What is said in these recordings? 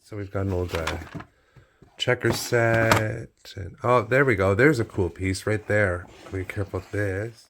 So we've got an old checker set. And, oh, there we go. There's a cool piece right there. Be careful with this.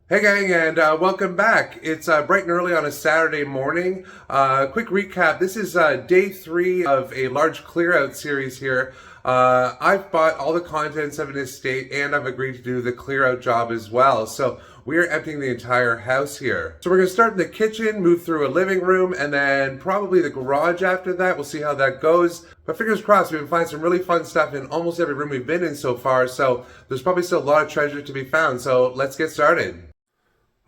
Hey gang, and welcome back. It's bright and early on a Saturday morning. Quick recap, this is day 3 of a large clear out series here. I've bought all the contents of an estate and I've agreed to do the clear out job as well. So we are emptying the entire house here. So we're going to start in the kitchen, move through a living room, and then probably the garage after that. We'll see how that goes. But fingers crossed, we've been finding some really fun stuff in almost every room we've been in so far. So there's probably still a lot of treasure to be found. So let's get started.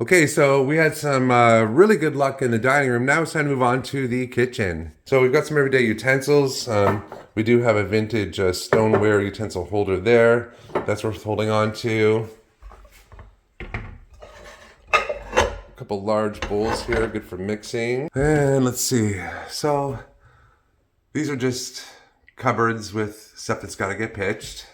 Okay, so we had some really good luck in the dining room. Now it's time to move on to the kitchen. So we've got some everyday utensils. We do have a vintage stoneware utensil holder there. That's worth holding on to. A couple large bowls here, good for mixing. And let's see. So these are just cupboards with stuff that's got to get pitched.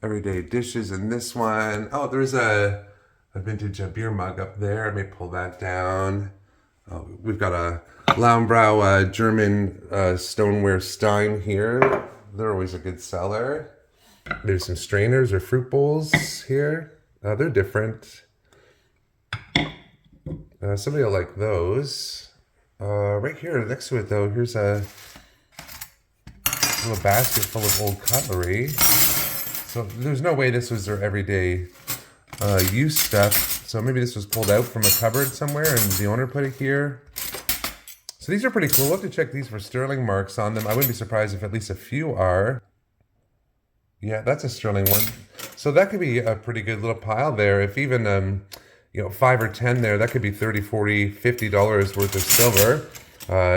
Everyday dishes in this one. Oh, there's a vintage beer mug up there. I may pull that down. Oh, we've got a Laumbrow German stoneware stein here. They're always a good seller. There's some strainers or fruit bowls here. They're different. Somebody will like those. Right here next to it though, here's a little basket full of old cutlery. So there's no way this was their everyday use stuff. So maybe this was pulled out from a cupboard somewhere and the owner put it here. So these are pretty cool. We'll have to check these for sterling marks on them. I wouldn't be surprised if at least a few are. Yeah, that's a sterling one. So that could be a pretty good little pile there. If even, 5 or 10 there, that could be $30, $40, $50 worth of silver.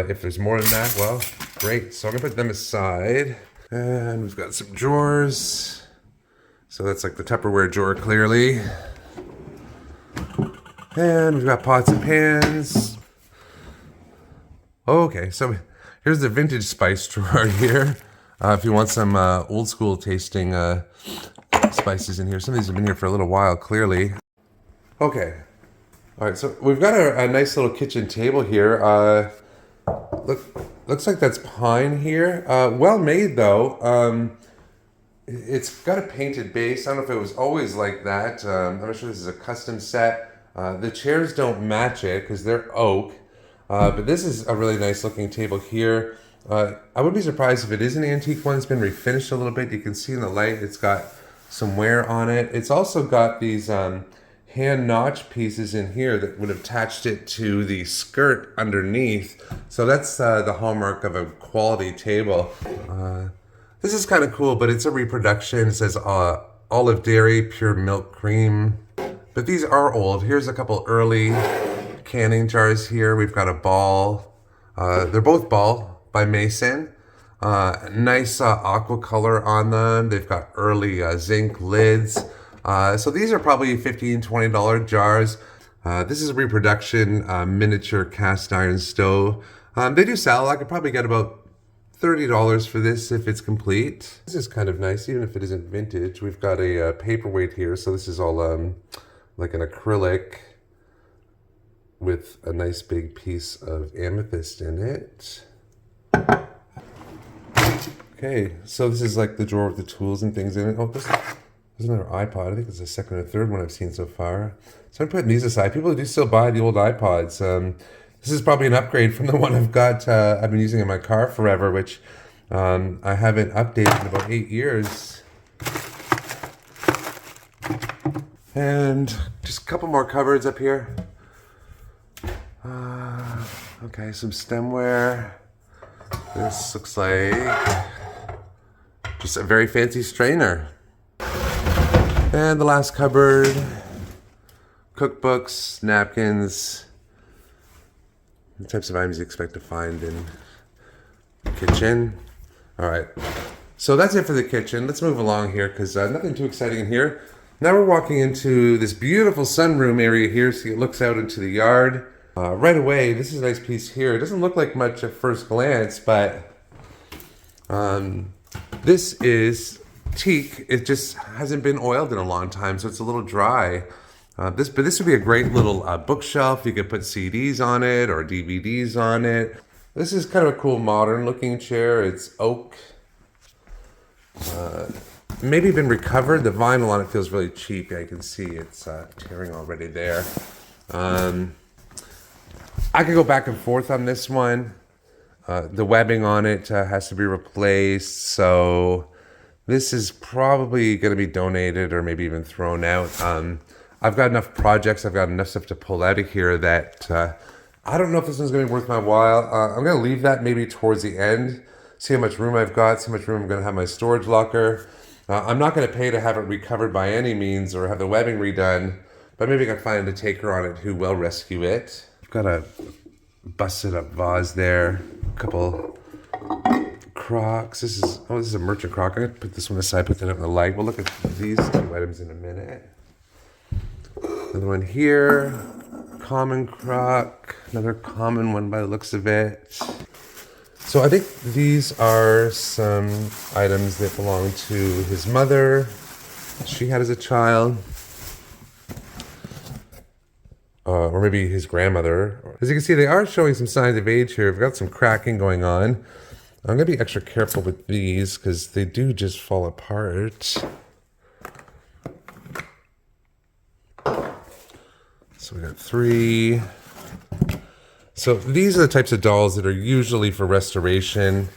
If there's more than that, well, great. So I'm gonna put them aside. And we've got some drawers. So that's like the Tupperware drawer, clearly. And we've got pots and pans. Okay, so here's the vintage spice drawer here. If you want some old school tasting spices in here. Some of these have been here for a little while, clearly. Okay. All right, so we've got a nice little kitchen table here. Looks like that's pine here. Well made, though. It's got a painted base. I don't know if it was always like that. I'm not sure this is a custom set. The chairs don't match it because they're oak. But this is a really nice looking table here. I wouldn't be surprised if it is an antique one. It's been refinished a little bit. You can see in the light it's got some wear on it. It's also got these hand notch pieces in here that would have attached it to the skirt underneath. So that's the hallmark of a quality table. This is kind of cool, but it's a reproduction. It says olive dairy, pure milk cream. But these are old. Here's a couple early canning jars here. We've got a ball. They're both ball by Mason. Nice aqua color on them. They've got early zinc lids. So these are probably $15, $20 jars. This is a reproduction miniature cast iron stove. They do sell. I could probably get about $30 for this if it's complete. This is kind of nice, even if it isn't vintage. We've got a paperweight here, so this is all like an acrylic with a nice big piece of amethyst in it. Okay, so this is like the drawer with the tools and things in it. Oh, there's another iPod. I think it's the second or third one I've seen so far. So I'm putting these aside. People do still buy the old iPods. This is probably an upgrade from the one I've got. I've been using in my car forever, which I haven't updated in about 8 years. And just a couple more cupboards up here. Okay, some stemware. This looks like just a very fancy strainer. And the last cupboard, cookbooks, napkins, the types of items you expect to find in the kitchen. All right, so that's it for the kitchen. Let's move along here because nothing too exciting in here. Now we're walking into this beautiful sunroom area here, so it looks out into the yard. Right away, this is a nice piece here. It doesn't look like much at first glance, but this is teak. It just hasn't been oiled in a long time, so it's a little dry. But this would be a great little bookshelf. You could put CDs on it or DVDs on it. This is kind of a cool modern looking chair. It's oak. Maybe been recovered. The vinyl on it feels really cheap. I can see it's tearing already there. I could go back and forth on this one. The webbing on it has to be replaced. So this is probably going to be donated or maybe even thrown out. I've got enough projects, I've got enough stuff to pull out of here that I don't know if this one's going to be worth my while. I'm going to leave that maybe towards the end, see how much room I've got, see how much room I'm going to have in my storage locker. I'm not going to pay to have it recovered by any means or have the webbing redone, but maybe I can find a taker on it who will rescue it. I've got a busted up vase there, a couple Crocs. This is a merchant crock. I'm going to put this one aside, put that up in the light. We'll look at these two items in a minute. Another one here, common crock, another common one by the looks of it. So I think these are some items that belong to his mother, she had as a child, or maybe his grandmother. As you can see, they are showing some signs of age here. We've got some cracking going on. I'm gonna be extra careful with these because they do just fall apart. So we got 3. So these are the types of dolls that are usually for restoration.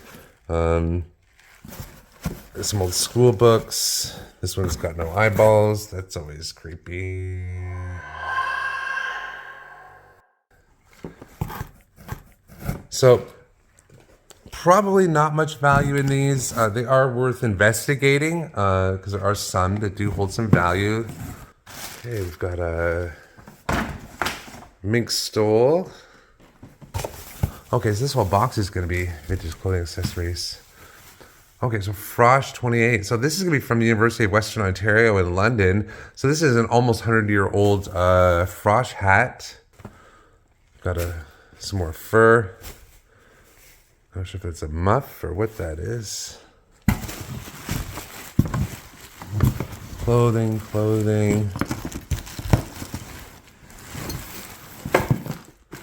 There's some old school books. This one's got no eyeballs. That's always creepy. So probably not much value in these. They are worth investigating because there are some that do hold some value. Okay, we've got a mink stole. Okay, so this whole box is going to be vintage clothing accessories. Okay, so Frosh 28. So this is going to be from the University of Western Ontario in London. So this is an almost 100-year-old Frosh hat. Got some more fur. Not sure if that's a muff or what that is. Clothing.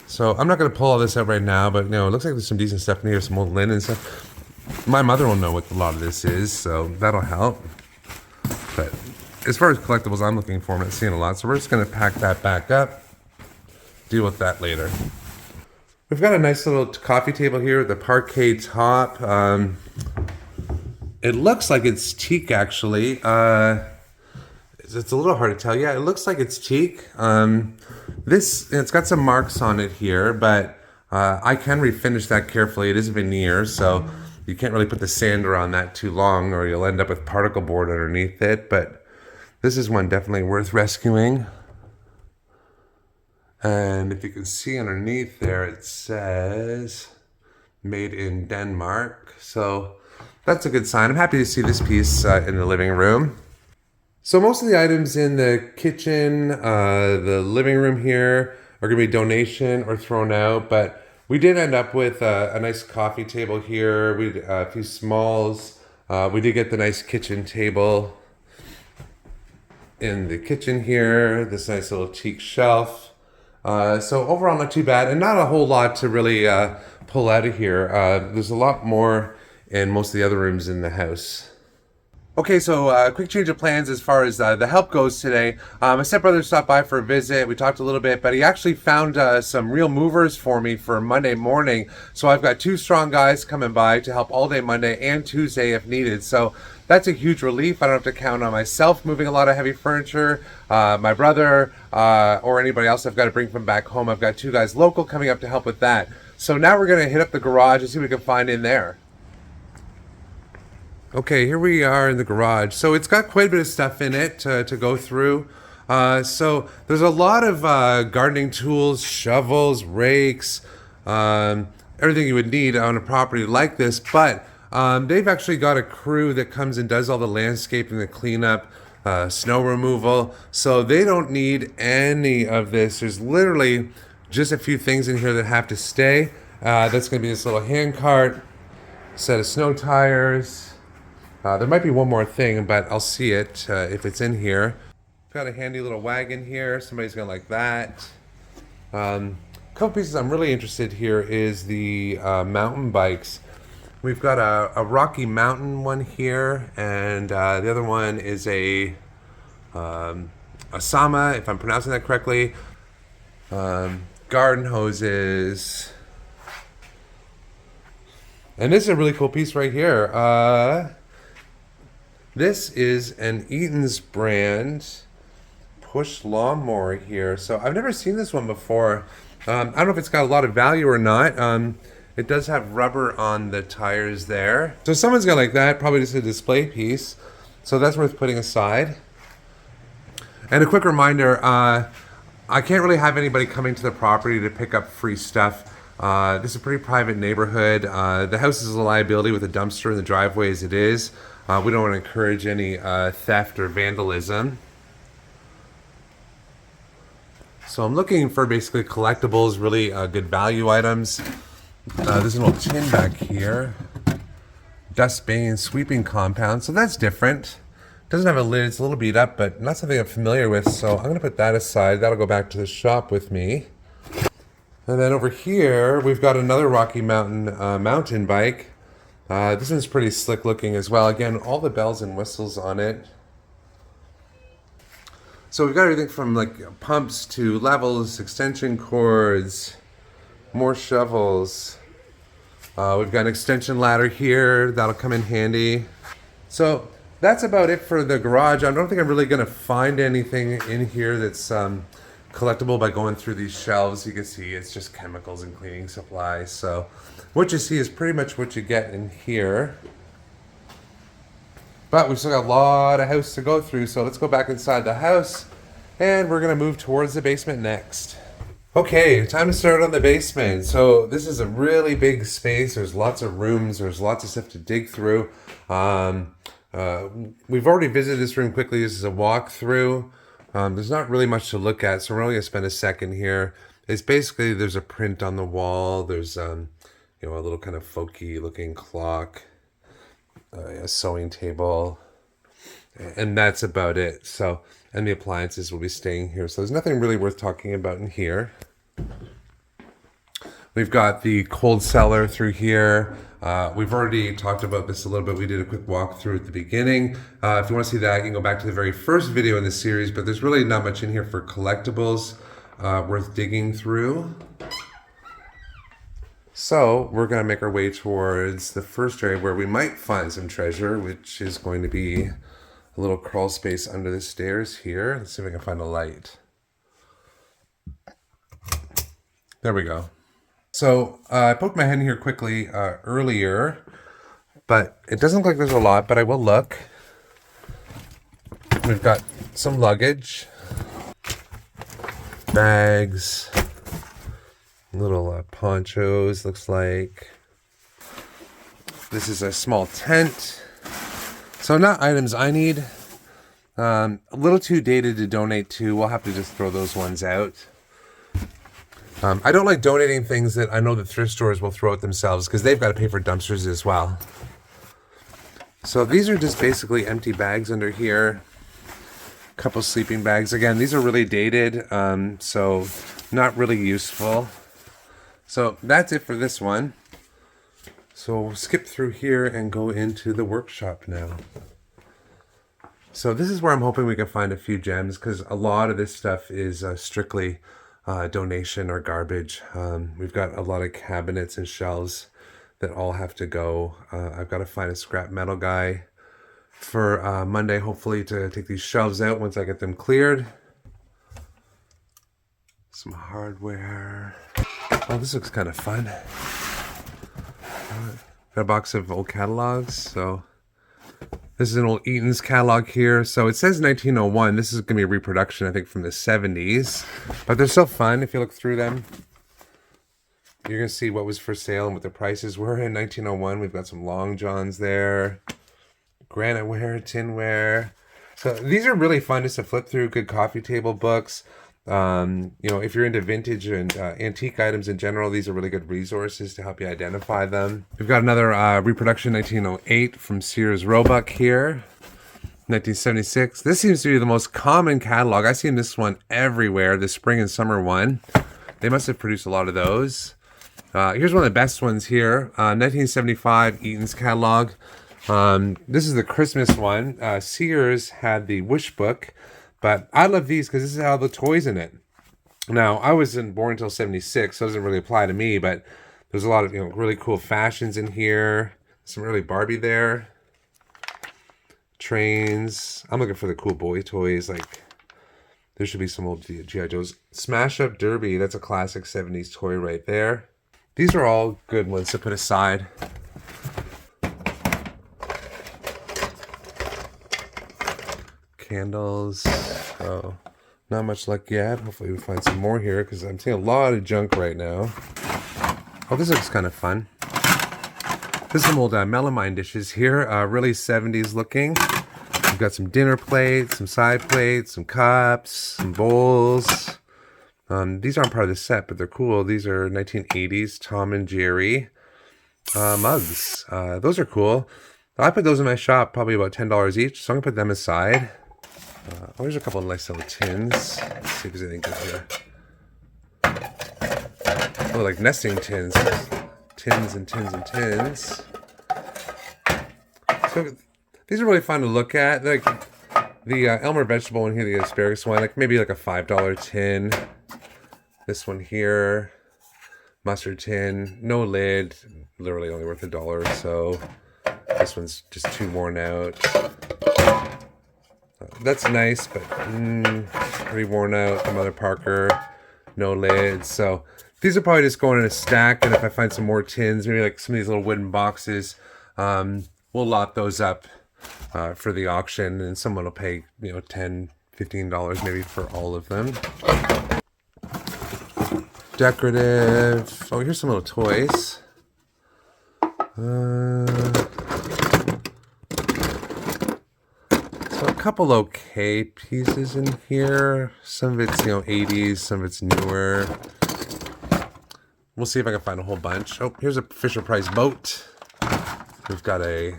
So I'm not going to pull all this out right now, but it looks like there's some decent stuff in here, some old linen stuff. My mother will know what a lot of this is, so that'll help. But as far as collectibles I'm looking for, I'm not seeing a lot, so we're just going to pack that back up, deal with that later. We've got a nice little coffee table here with a parquet top. It looks like it's teak, actually. It's a little hard to tell. Yeah, it looks like it's teak. It's got some marks on it here, but I can refinish that carefully. It is veneer, so you can't really put the sander on that too long or you'll end up with particle board underneath it. But this is one definitely worth rescuing. And if you can see underneath there, it says made in Denmark. So that's a good sign. I'm happy to see this piece in the living room. So most of the items in the kitchen, the living room here are going to be donation or thrown out, but we did end up with a nice coffee table here. We a few smalls. We did get the nice kitchen table in the kitchen here. This nice little teak shelf. So overall, not too bad, and not a whole lot to really pull out of here. There's a lot more in most of the other rooms in the house. Okay, so quick change of plans as far as the help goes today. My stepbrother stopped by for a visit. We talked a little bit, but he actually found some real movers for me for Monday morning. So I've got 2 strong guys coming by to help all day Monday and Tuesday if needed. So that's a huge relief. I don't have to count on myself moving a lot of heavy furniture, my brother, or anybody else I've got to bring from back home. I've got 2 guys local coming up to help with that. So now we're going to hit up the garage and see what we can find in there. Okay, here we are in the garage. So it's got quite a bit of stuff in it to go through. So there's a lot of gardening tools, shovels, rakes, everything you would need on a property like this. But they've actually got a crew that comes and does all the landscaping, the cleanup, snow removal. So they don't need any of this. There's literally just a few things in here that have to stay. That's going to be this little hand cart, set of snow tires. There might be one more thing, but I'll see it if it's in here. Got a handy little wagon here. Somebody's gonna like that. A couple pieces I'm really interested here is the mountain bikes. We've got a Rocky Mountain one here, and the other one is a Sama, if I'm pronouncing that correctly. Garden hoses. And this is a really cool piece right here. This is an Eaton's brand push lawnmower here. So I've never seen this one before. I don't know if it's got a lot of value or not. It does have rubber on the tires there. So someone's got like that, probably just a display piece. So that's worth putting aside. And a quick reminder, I can't really have anybody coming to the property to pick up free stuff. This is a pretty private neighborhood. The house is a liability with a dumpster in the driveway as it is. We don't want to encourage any theft or vandalism. So I'm looking for basically collectibles, really good value items. There's an old tin back here. Dust Bane sweeping compound, so that's different. Doesn't have a lid, it's a little beat up, but not something I'm familiar with, so I'm gonna put that aside. That'll go back to the shop with me. And then over here, we've got another Rocky Mountain mountain bike. This one's pretty slick looking as well. Again, all the bells and whistles on it. So we've got everything from like pumps to levels, extension cords, more shovels. We've got an extension ladder here. That'll come in handy. So that's about it for the garage. I don't think I'm really going to find anything in here that's collectible by going through these shelves. You can see it's just chemicals and cleaning supplies. So what you see is pretty much what you get in here. But we've still got a lot of house to go through, so let's go back inside the house and we're going to move towards the basement next. Okay, time to start on the basement. So this is a really big space. There's lots of rooms. There's lots of stuff to dig through. We've already visited this room quickly. This is a walkthrough. There's not really much to look at, so we're only going to spend a second here. It's basically, there's a print on the wall. There's a little kind of folky looking clock. A sewing table, and that's about it. So, and the appliances will be staying here. So there's nothing really worth talking about in here. We've got the cold cellar through here. We've already talked about this a little bit. We did a quick walkthrough at the beginning. If you want to see that, you can go back to the very first video in the series, but there's really not much in here for collectibles worth digging through. So we're going to make our way towards the first area where we might find some treasure, which is going to be a little crawl space under the stairs here. Let's see if I can find a light. There we go. So I poked my head in here quickly earlier, but it doesn't look like there's a lot, but I will look. We've got some luggage, bags, little ponchos, looks like. This is a small tent. So not items I need. A little too dated to donate to. We'll have to just throw those ones out. I don't like donating things that I know the thrift stores will throw out themselves because they've got to pay for dumpsters as well. So these are just basically empty bags under here. A couple sleeping bags. Again, these are really dated, so not really useful. So that's it for this one. So we'll skip through here and go into the workshop now. So this is where I'm hoping we can find a few gems, because a lot of this stuff is strictly donation or garbage. We've got a lot of cabinets and shelves that all have to go. I've got to find a scrap metal guy for Monday, hopefully, to take these shelves out once I get them cleared. Some hardware. Oh, this looks kind of fun. Got a box of old catalogs. So this is an old Eaton's catalog here. So it says 1901. This is going to be a reproduction, I think, from the 70s. But they're still fun if you look through them. You're going to see what was for sale and what the prices were in 1901. We've got some long johns there. Graniteware, tinware. So these are really fun just to flip through. Good coffee table books. If you're into vintage and antique items in general, these are really good resources to help you identify them. We've got another reproduction 1908 from Sears Roebuck here. 1976. This seems to be the most common catalog. I've seen this one everywhere, the spring and summer one. They must have produced a lot of those. Here's one of the best ones here. 1975 Eaton's catalog. This is the Christmas one. Sears had the Wish book, but I love these because this is how the toys in it. Now, I wasn't born until 76, so it doesn't really apply to me, but there's a lot of really cool fashions in here. Some early Barbie there. Trains. I'm looking for the cool boy toys. Like, there should be some old G.I. Joes. Smash Up Derby. That's a classic 70s toy right there. These are all good ones to put aside. Candles. Oh, not much luck yet. Hopefully we find some more here because I'm seeing a lot of junk right now. Oh, this looks kind of fun. This is some old melamine dishes here. Really 70s looking. We've got some dinner plates, some side plates, some cups, some bowls. These aren't part of the set, but they're cool. These are 1980s Tom and Jerry mugs. Those are cool. I put those in my shop, probably about $10 each, so I'm going to put them aside. Oh, there's a couple of nice little tins. Let's see if there's anything good here. Oh, like nesting tins. Tins and tins and tins. So these are really fun to look at. Like the Elmer vegetable one here, the asparagus one, like maybe like a $5 tin. This one here, mustard tin, no lid, literally only worth $1 or so. This one's just too worn out. That's nice, but pretty worn out. The Mother Parker, no lids. So these are probably just going in a stack, and if I find some more tins, maybe like some of these little wooden boxes, we'll lot those up for the auction, and someone will pay, $10, $15 maybe for all of them. Decorative. Oh, here's some little toys. So a couple okay pieces in here. Some of it's, 80s, some of it's newer. We'll see if I can find a whole bunch. Oh, here's a Fisher-Price boat. We've got a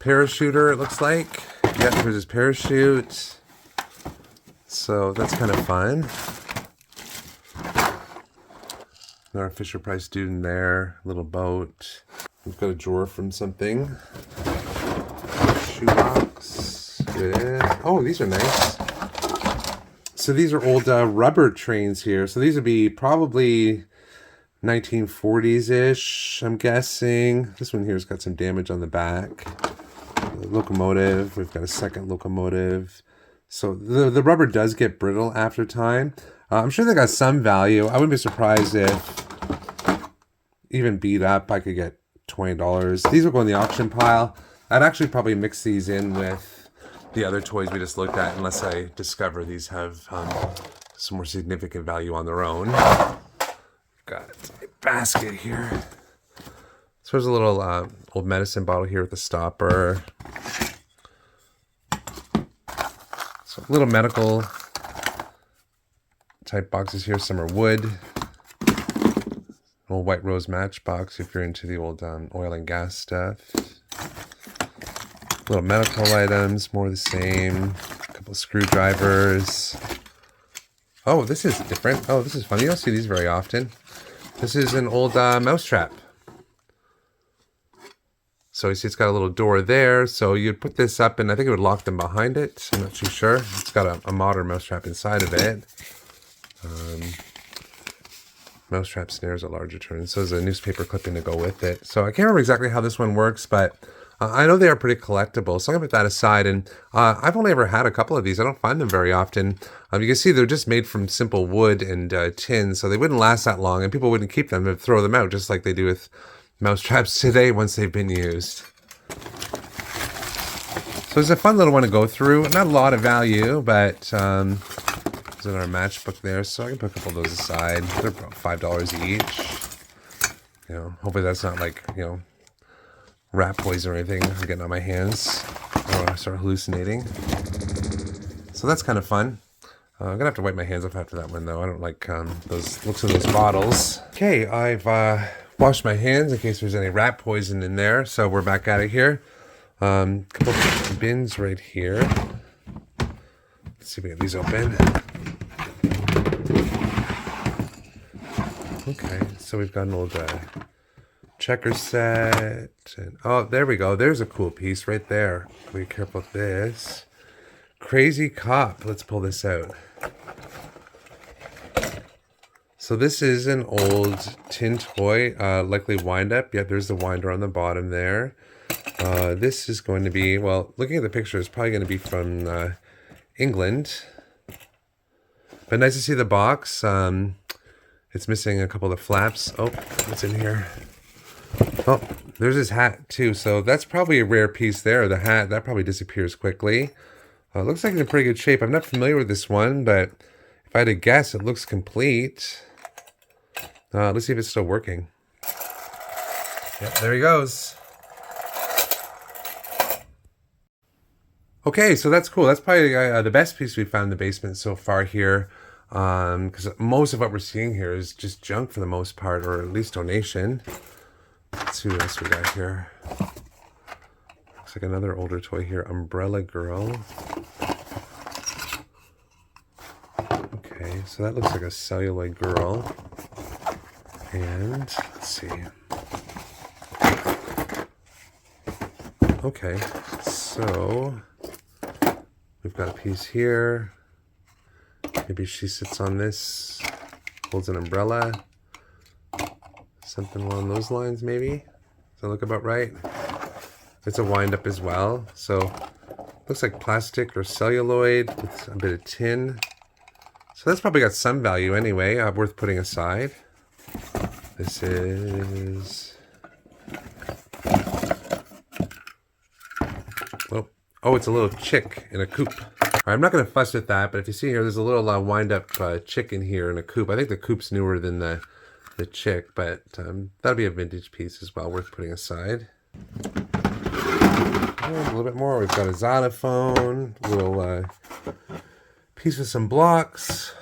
parachuter, it looks like. Yep, here's his parachute. So that's kind of fun. Another Fisher-Price dude in there. Little boat. We've got a drawer from something. Shoebox. Good. Oh, these are nice. So these are old rubber trains here. So these would be probably 1940s-ish, I'm guessing. This one here's got some damage on the back. The locomotive. We've got a second locomotive. So the rubber does get brittle after time. I'm sure they got some value. I wouldn't be surprised if, even beat up, I could get $20. These will go in the auction pile. I'd actually probably mix these in with the other toys we just looked at, unless I discover these have some more significant value on their own. Got a basket here. So there's a little old medicine bottle here with a stopper. So little medical type boxes here. Some are wood. Old White Rose matchbox if you're into the old oil and gas stuff. Little medical items, more the same. A couple of screwdrivers. Oh, this is different. Oh, this is funny. You don't see these very often. This is an old mousetrap. So you see it's got a little door there. So you'd put this up and I think it would lock them behind it. I'm not too sure. It's got a modern mousetrap inside of it. Mousetrap snares at larger turns. So there's a newspaper clipping to go with it. So I can't remember exactly how this one works, but I know they are pretty collectible. So I'm going to put that aside. And I've only ever had a couple of these. I don't find them very often. You can see they're just made from simple wood and tin. So they wouldn't last that long. And people wouldn't keep them and throw them out just like they do with mousetraps today once they've been used. So it's a fun little one to go through. Not a lot of value, but there's our matchbook there. So I can put a couple of those aside. They're about $5 each. Hopefully that's not like, rat poison or anything I'm getting on my hands. I don't want to start hallucinating. So that's kind of fun. I'm going to have to wipe my hands off after that one, though. I don't like those looks of those bottles. Okay, I've washed my hands in case there's any rat poison in there. So we're back at it here. Couple bins right here. Let's see if we get these open. Okay, so we've got an old checker set. And, oh, there we go. There's a cool piece right there. Be careful with this. Crazy Cop. Let's pull this out. So this is an old tin toy, likely wind-up. Yeah, there's the winder on the bottom there. This is going to be, well, looking at the picture, it's probably going to be from England. But nice to see the box. It's missing a couple of the flaps. Oh, what's in here? Oh, there's his hat too. So that's probably a rare piece there. The hat, that probably disappears quickly. Looks like it's in pretty good shape. I'm not familiar with this one, but if I had to guess, it looks complete. Let's see if it's still working. Yep, there he goes. Okay, so that's cool. That's probably the best piece we've found in the basement so far here. Because most of what we're seeing here is just junk for the most part, or at least donation. Let's see what else we got here. Looks like another older toy here, Umbrella Girl. Okay, so that looks like a celluloid girl. And let's see. Okay, so we've got a piece here. Maybe she sits on this, holds an umbrella. Something along those lines, maybe. Does that look about right? It's a wind-up as well. So looks like plastic or celluloid with a bit of tin. So that's probably got some value anyway, worth putting aside. This is... Oh, it's a little chick in a coop. I'm not going to fuss with that, but if you see here, there's a little wind-up chick in here in a coop. I think the coop's newer than the chick, but that'll be a vintage piece as well, worth putting aside. And a little bit more. We've got a xylophone, a little piece with some blocks,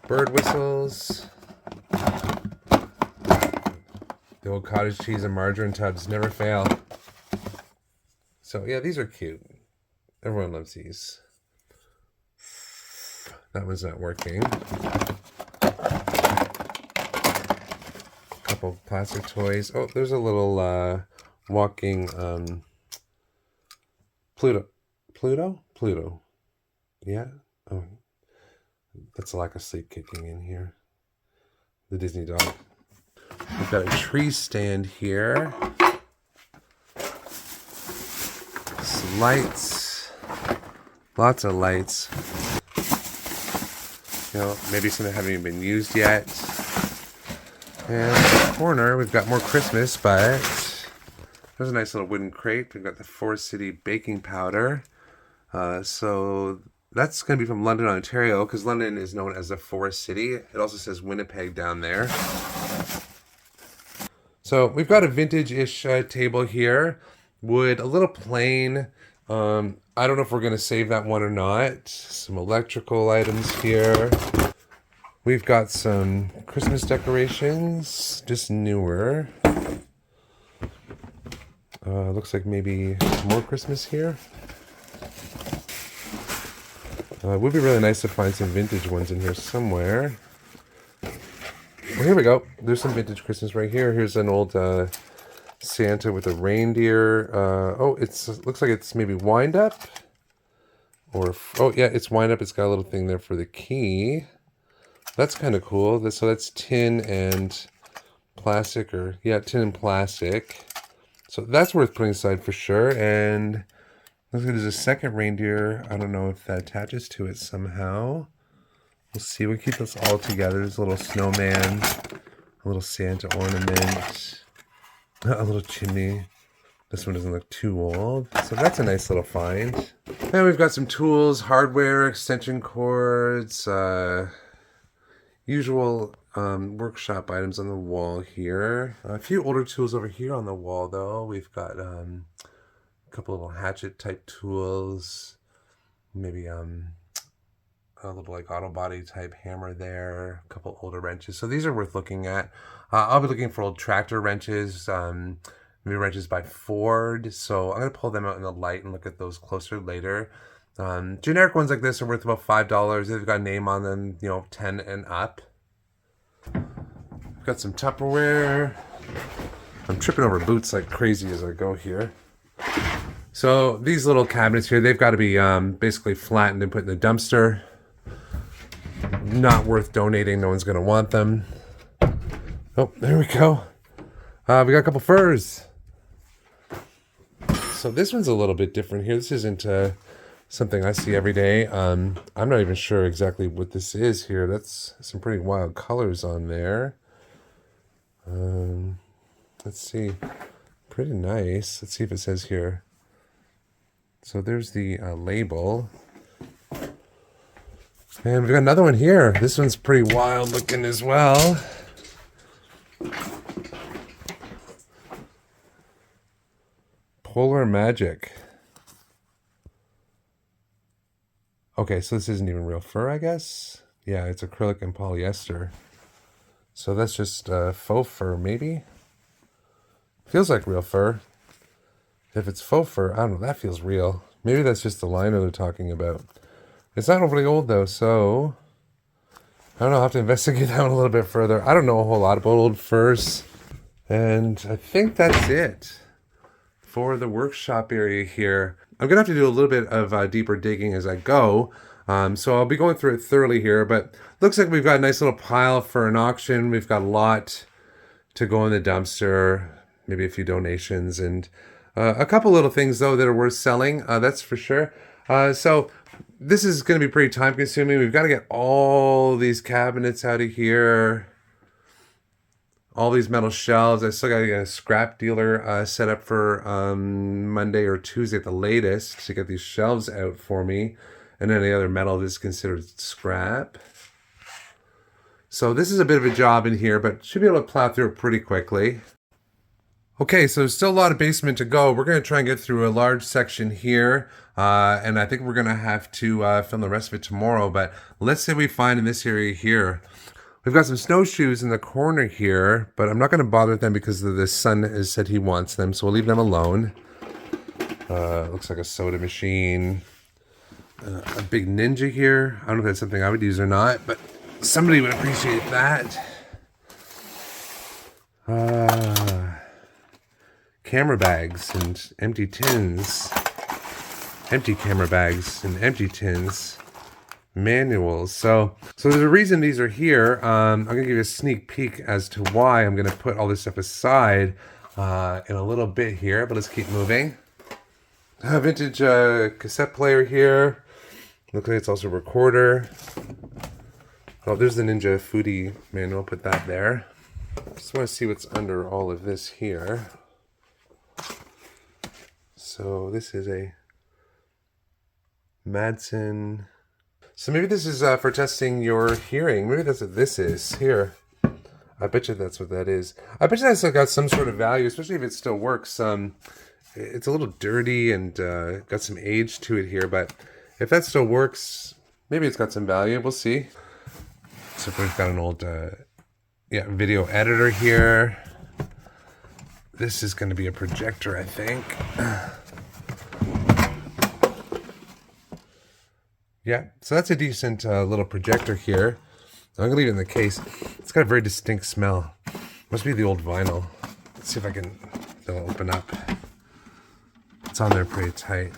bird whistles, the old cottage cheese and margarine tubs never fail. So yeah, these are cute. Everyone loves these. That one's not working. Couple plastic toys. Oh, there's a little walking Pluto. Pluto. Yeah. Oh, that's a lack of sleep kicking in here. The Disney dog. We've got a tree stand here. Some lights. Lots of lights. You know, maybe some that haven't even been used yet. And in the corner, we've got more Christmas, but there's a nice little wooden crate. We've got the Forest City baking powder. So that's going to be from London, Ontario, because London is known as the Forest City. It also says Winnipeg down there. So we've got a vintage-ish table here. Wood, a little plain. I don't know if we're going to save that one or not. Some electrical items here. We've got some Christmas decorations, just newer. Looks like maybe more Christmas here. It would be really nice to find some vintage ones in here somewhere. Well, here we go. There's some vintage Christmas right here. Here's an old Santa with a reindeer. Oh, looks like it's maybe wind up. Or, oh yeah, it's wind up. It's got a little thing there for the key. That's kind of cool. So that's tin and plastic, or yeah, tin and plastic. So that's worth putting aside for sure. And looks like there's a second reindeer. I don't know if that attaches to it somehow. We'll see. We'll keep this all together. There's a little snowman, a little Santa ornament, a little chimney. This one doesn't look too old. So that's a nice little find. And we've got some tools, hardware, extension cords, usual workshop items on the wall here. A few older tools over here on the wall though. We've got a couple little hatchet type tools. Maybe a little like auto body type hammer there. A couple older wrenches. So these are worth looking at. I'll be looking for old tractor wrenches. maybe wrenches by Ford. So I'm going to pull them out in the light and look at those closer later. Generic ones like this are worth about $5. They've got a name on them, 10 and up. I've got some Tupperware. I'm tripping over boots like crazy as I go here. So these little cabinets here, they've got to be basically flattened and put in the dumpster. Not worth donating. No one's going to want them. Oh, there we go. We got a couple furs. So this one's a little bit different here. This isn't something I see every day. I'm not even sure exactly what this is here. That's some pretty wild colors on there. Let's see. Pretty nice. Let's see if it says here. So there's the label. And we've got another one here. This one's pretty wild looking as well. Polar Magic. Okay, so this isn't even real fur, I guess? Yeah, it's acrylic and polyester. So that's just faux fur, maybe? Feels like real fur. If it's faux fur, I don't know, that feels real. Maybe that's just the liner they're talking about. It's not overly old, though, so I don't know, I'll have to investigate that one a little bit further. I don't know a whole lot about old furs. And I think that's it for the workshop area here. I'm going to have to do a little bit of deeper digging as I go. So I'll be going through it thoroughly here, but looks like we've got a nice little pile for an auction. We've got a lot to go in the dumpster, maybe a few donations, and a couple little things, though, that are worth selling. That's for sure. So this is going to be pretty time consuming. We've got to get all these cabinets out of here. All these metal shelves. I still got to get a scrap dealer set up for Monday or Tuesday at the latest to get these shelves out for me. And any other metal is considered scrap. So this is a bit of a job in here, but should be able to plow through it pretty quickly. Okay, so there's still a lot of basement to go. We're going to try and get through a large section here. And I think we're going to have to film the rest of it tomorrow. But let's say we find in this area here. We've got some snowshoes in the corner here, but I'm not going to bother with them because the son has said he wants them, so we'll leave them alone. Looks like a soda machine. A big Ninja here. I don't know if that's something I would use or not, but somebody would appreciate that. Camera bags and empty tins. Empty camera bags and empty tins. Manuals. So there's a reason these are here. I'm gonna give you a sneak peek as to why I'm gonna put all this stuff aside in a little bit here, but let's keep moving. Vintage cassette player here. Looks like it's also a recorder. Oh, there's the Ninja Foodie manual. Put that there. Just want to see what's under all of this here. So this is a Madsen. So maybe this is for testing your hearing. Maybe that's what this is here. I bet you that's what that is. I bet you that's got some sort of value, especially if it still works. It's a little dirty and got some age to it here, but if that still works, maybe it's got some value. We'll see. So we've got an old video editor here. This is going to be a projector, I think. Yeah, so that's a decent little projector here. I'm going to leave it in the case. It's got a very distinct smell. Must be the old vinyl. Let's see if I can, they'll open up. It's on there pretty tight.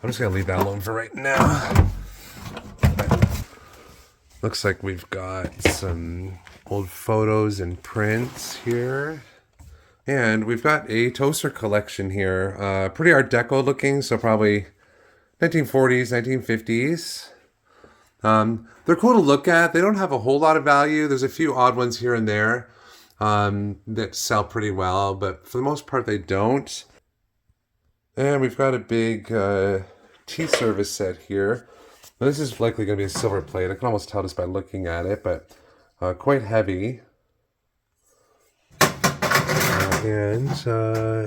I'm just going to leave that alone for right now. Looks like we've got some old photos and prints here. And we've got a toaster collection here. Pretty Art Deco looking, so probably 1940s, 1950s. They're cool to look at. They don't have a whole lot of value. There's a few odd ones here and there that sell pretty well, but for the most part they don't. And we've got a big tea service set here. Now, this is likely going to be a silver plate. I can almost tell just by looking at it, but quite heavy. And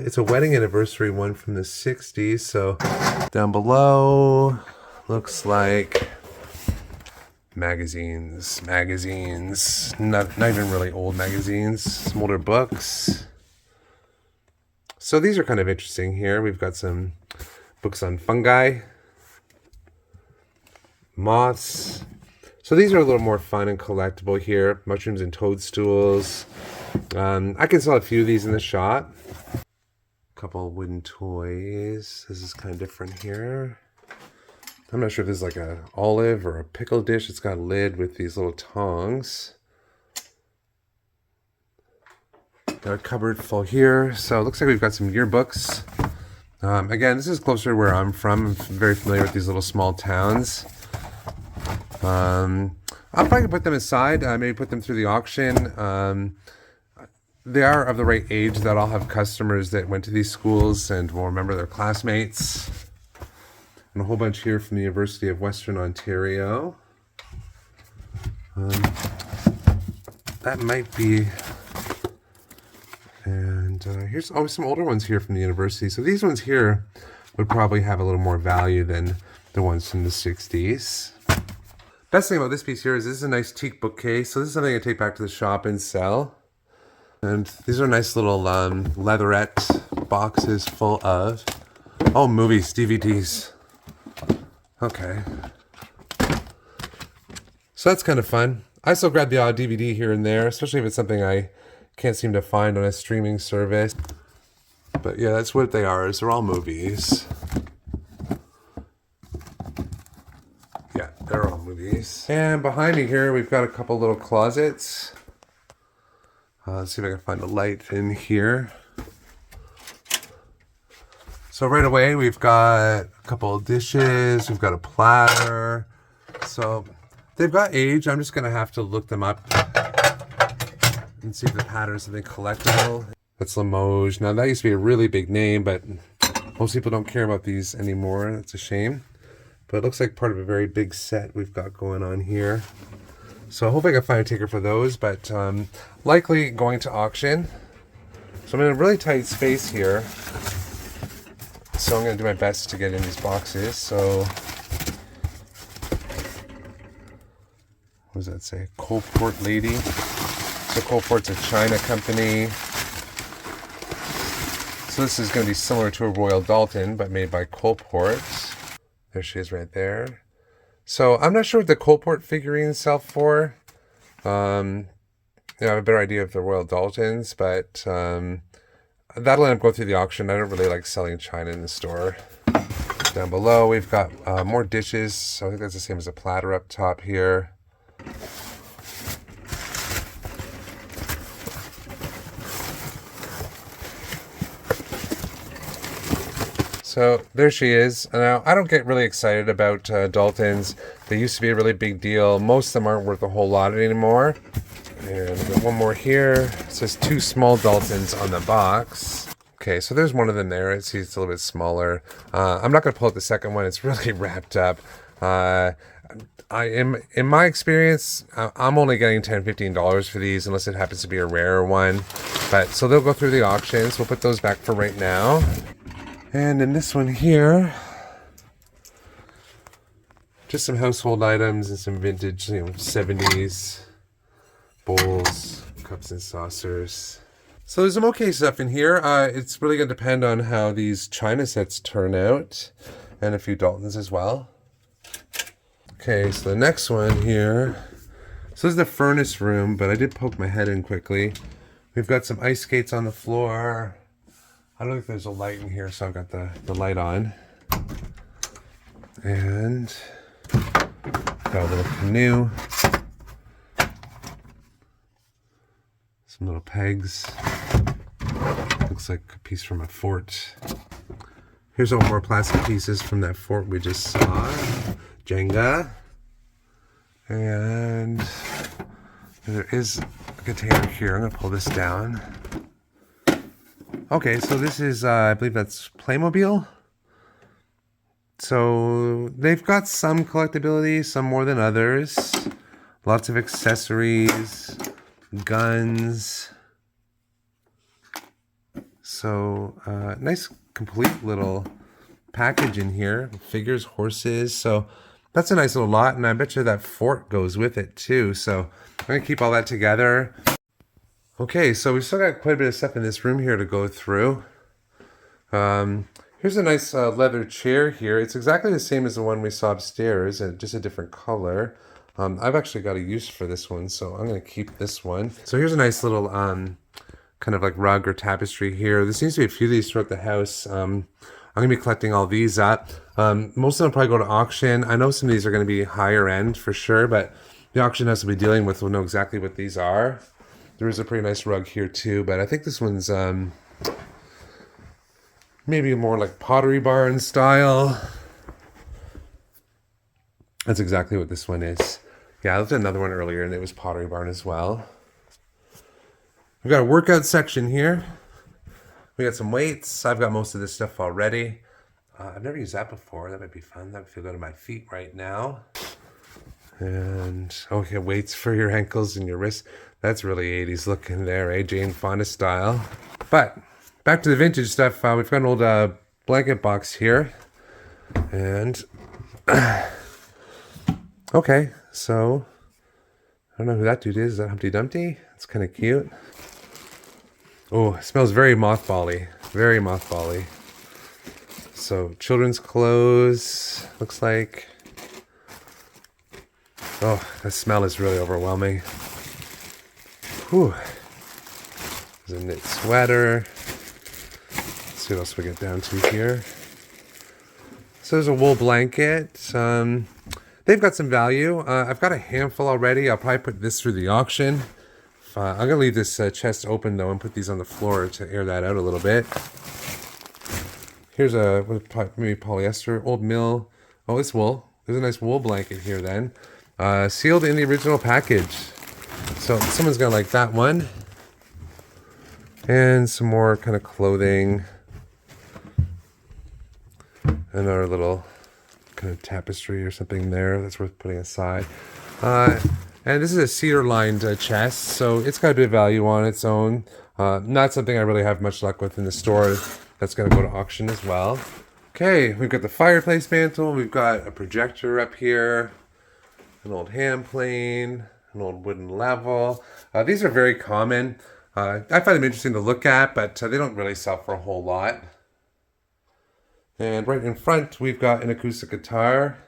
it's a wedding anniversary one from the 60s. So down below looks like magazines. Not even really old magazines. Some older books. So these are kind of interesting here. We've got some books on fungi, moths. So these are a little more fun and collectible here. Mushrooms and toadstools. I can sell a few of these in the shop. A couple of wooden toys. This is kind of different here. I'm not sure if this is like an olive or a pickle dish. It's got a lid with these little tongs. Got a cupboard full here. So it looks like we've got some yearbooks. Again, this is closer to where I'm from. I'm very familiar with these little small towns. I'll probably put them aside, maybe put them through the auction. They are of the right age that I'll have customers that went to these schools and will remember their classmates. And a whole bunch here from the University of Western Ontario. That might be... And here's always some older ones here from the university. So these ones here would probably have a little more value than the ones from the 60s. Best thing about this piece here is this is a nice teak bookcase. So this is something I take back to the shop and sell. And these are nice little leatherette boxes full of, oh, movies, DVDs. Okay. So that's kind of fun. I still grab the odd DVD here and there, especially if it's something I can't seem to find on a streaming service. But yeah, that's what they are, is they're all movies. Yeah, they're all movies. And behind me here, we've got a couple little closets. Let's see if I can find a light in here. So right away, we've got a couple of dishes. We've got a platter. So they've got age. I'm just going to have to look them up and see if the pattern's something collectible. That's Limoges. Now, that used to be a really big name, but most people don't care about these anymore. That's a shame. But it looks like part of a very big set we've got going on here. So I hope I can find a taker for those, but likely going to auction. So I'm in a really tight space here. So I'm going to do my best to get in these boxes. So, what does that say? Coalport Lady. So Coalport's a China company. So this is going to be similar to a Royal Dalton, but made by Coalport. There she is right there. So I'm not sure what the Coalport figurines sell for. I have a better idea of the Royal Daltons, but that'll end up going through the auction. I don't really like selling china in the store. Down below, we've got more dishes. So I think that's the same as a platter up top here. So there she is. Now, I don't get really excited about Daltons. They used to be a really big deal. Most of them aren't worth a whole lot anymore. And I've got one more here. It says 2 small Daltons on the box. Okay, so there's one of them there. It's a little bit smaller. I'm not going to pull out the second one. It's really wrapped up. In my experience, I'm only getting $10, $15 for these unless it happens to be a rare one. But so they'll go through the auctions. We'll put those back for right now. And in this one here, just some household items and some vintage, 70s bowls, cups and saucers. So there's some okay stuff in here. It's really going to depend on how these china sets turn out, and a few Daltons as well. Okay, so the next one here. So this is the furnace room, but I did poke my head in quickly. We've got some ice skates on the floor. I don't think there's a light in here, so I've got the light on. And got a little canoe. Some little pegs. Looks like a piece from a fort. Here's all more plastic pieces from that fort we just saw. Jenga. And there is a container here. I'm going to pull this down. Okay, so this is, I believe that's Playmobil. So they've got some collectability, some more than others. Lots of accessories, guns. So nice complete little package in here. Figures, horses. So that's a nice little lot, and I bet you that fort goes with it too. So I'm going to keep all that together. Okay, so we've still got quite a bit of stuff in this room here to go through. Here's a nice leather chair here. It's exactly the same as the one we saw upstairs, and just a different color. I've actually got a use for this one, so I'm going to keep this one. So here's a nice little kind of like rug or tapestry here. There seems to be a few of these throughout the house. I'm going to be collecting all these up. Most of them probably go to auction. I know some of these are going to be higher end for sure, but the auction house will be dealing with will know exactly what these are. There is a pretty nice rug here too, but I think this one's maybe more like Pottery Barn style. That's exactly what this one is. Yeah, I looked at another one earlier and it was Pottery Barn as well. We've got a workout section here. We got some weights. I've got most of this stuff already. I've never used that before. That might be fun. That would feel good on my feet right now. And, okay, weights for your ankles and your wrists. That's really 80s looking there, eh? Jane Fonda style. But back to the vintage stuff. We've got an old blanket box here. And, okay, so, I don't know who that dude is. Is that Humpty Dumpty? It's kind of cute. Oh, it smells very mothball-y. Very mothball-y. So, children's clothes, looks like. Oh, the smell is really overwhelming. Whew. There's a knit sweater. Let's see what else we get down to here. So there's a wool blanket. They've got some value. I've got a handful already. I'll probably put this through the auction. I'm going to leave this chest open though and put these on the floor to air that out a little bit. Here's a maybe polyester, old mill. Oh, it's wool. There's a nice wool blanket here then. Sealed in the original package. So someone's going to like that one. And some more kind of clothing. Another little kind of tapestry or something there that's worth putting aside. And this is a cedar-lined chest, so it's got a bit of value on its own. Not something I really have much luck with in the store. That's going to go to auction as well. Okay, we've got the fireplace mantle. We've got a projector up here. An old hand plane. An old wooden level. These are very common. I find them interesting to look at, but they don't really sell for a whole lot. And right in front, we've got an acoustic guitar.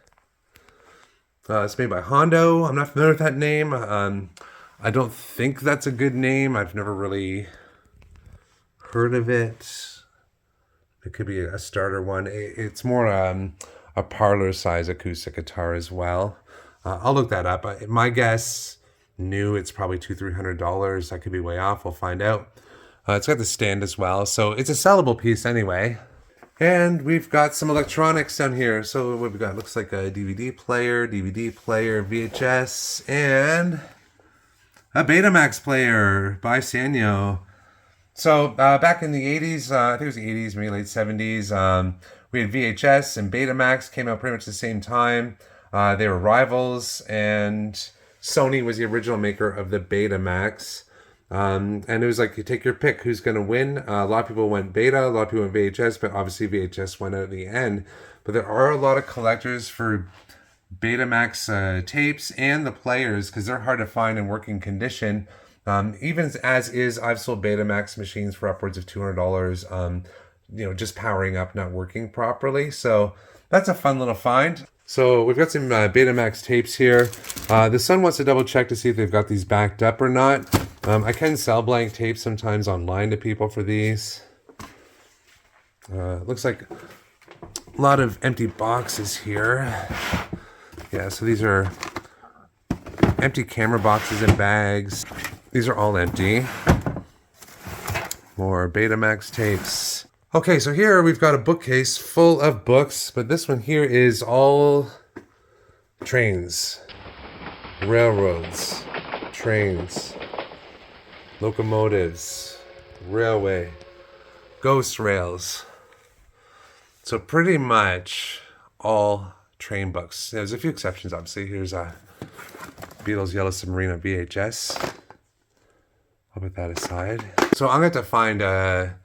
It's made by Hondo. I'm not familiar with that name. I don't think that's a good name. I've never really heard of it. It could be a starter one. It's more a parlor-size acoustic guitar as well. I'll look that up. My guess, new, it's probably $200-300. I could be way off. We'll find out. It's got the stand as well, so it's a sellable piece anyway. And we've got some electronics down here. So what we've got looks like a DVD player, VHS, and a Betamax player by Sanyo. So back in the 80s, I think it was the 80s, maybe late 70s, we had VHS and Betamax came out pretty much the same time. They were rivals, and Sony was the original maker of the Betamax. And it was like, you take your pick, who's going to win. A lot of people went Beta, a lot of people went VHS, but obviously VHS went out at the end. But there are a lot of collectors for Betamax tapes and the players, because they're hard to find in working condition. Even as is, I've sold Betamax machines for upwards of $200, just powering up, not working properly. So that's a fun little find. So we've got some Betamax tapes here. The son wants to double check to see if they've got these backed up or not. I can sell blank tapes sometimes online to people for these. Looks like a lot of empty boxes here. Yeah, so these are empty camera boxes and bags. These are all empty. More Betamax tapes. Okay, so here we've got a bookcase full of books, but this one here is all trains, railroads, trains, locomotives, railway, ghost rails. So pretty much all train books. There's a few exceptions, obviously. Here's a Beatles Yellow Submarine on VHS. I'll put that aside. So I'm going to have to find a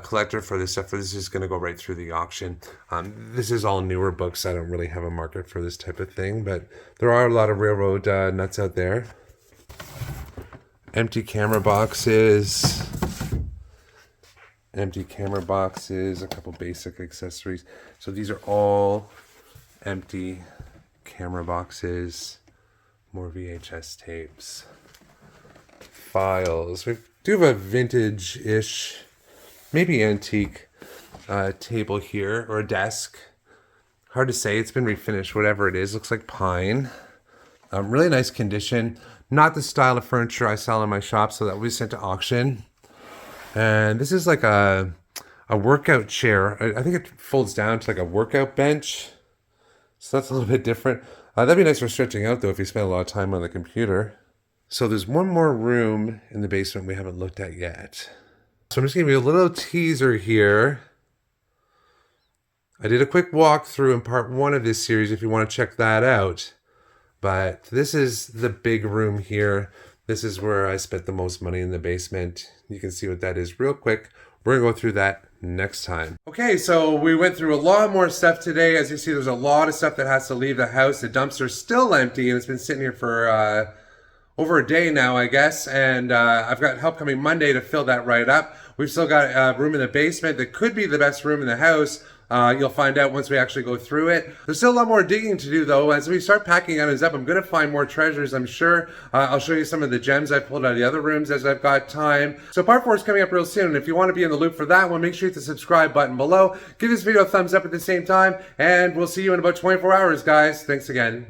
collector for this stuff. This is going to go right through the auction. This is all newer books. I don't really have a market for this type of thing, but there are a lot of railroad nuts out there. Empty camera boxes empty camera boxes, a couple basic accessories. So these are all empty camera boxes, more VHS tapes, files. We do have a vintage-ish, maybe antique table here, or a desk. Hard to say, it's been refinished, whatever it is. Looks like pine. Really nice condition. Not the style of furniture I sell in my shop, so that will be sent to auction. And this is like a workout chair. I think it folds down to like a workout bench. So that's a little bit different. That'd be nice for stretching out though if you spend a lot of time on the computer. So there's one more room in the basement we haven't looked at yet. So I'm just giving you a little teaser here. I did a quick walkthrough in part 1 of this series if you want to check that out. But this is the big room here. This is where I spent the most money in the basement. You can see what that is real quick. We're gonna go through that next time. Okay, so we went through a lot more stuff today. As you see, there's a lot of stuff that has to leave the house. The dumpster's still empty and it's been sitting here for over a day now, I guess. And I've got help coming Monday to fill that right up. We've still got a room in the basement that could be the best room in the house. You'll find out once we actually go through it. There's still a lot more digging to do though. As we start packing items up, I'm going to find more treasures, I'm sure. I'll show you some of the gems I pulled out of the other rooms as I've got time. So part 4 is coming up real soon. And if you want to be in the loop for that one, make sure you hit the subscribe button below. Give this video a thumbs up at the same time. And we'll see you in about 24 hours, guys. Thanks again.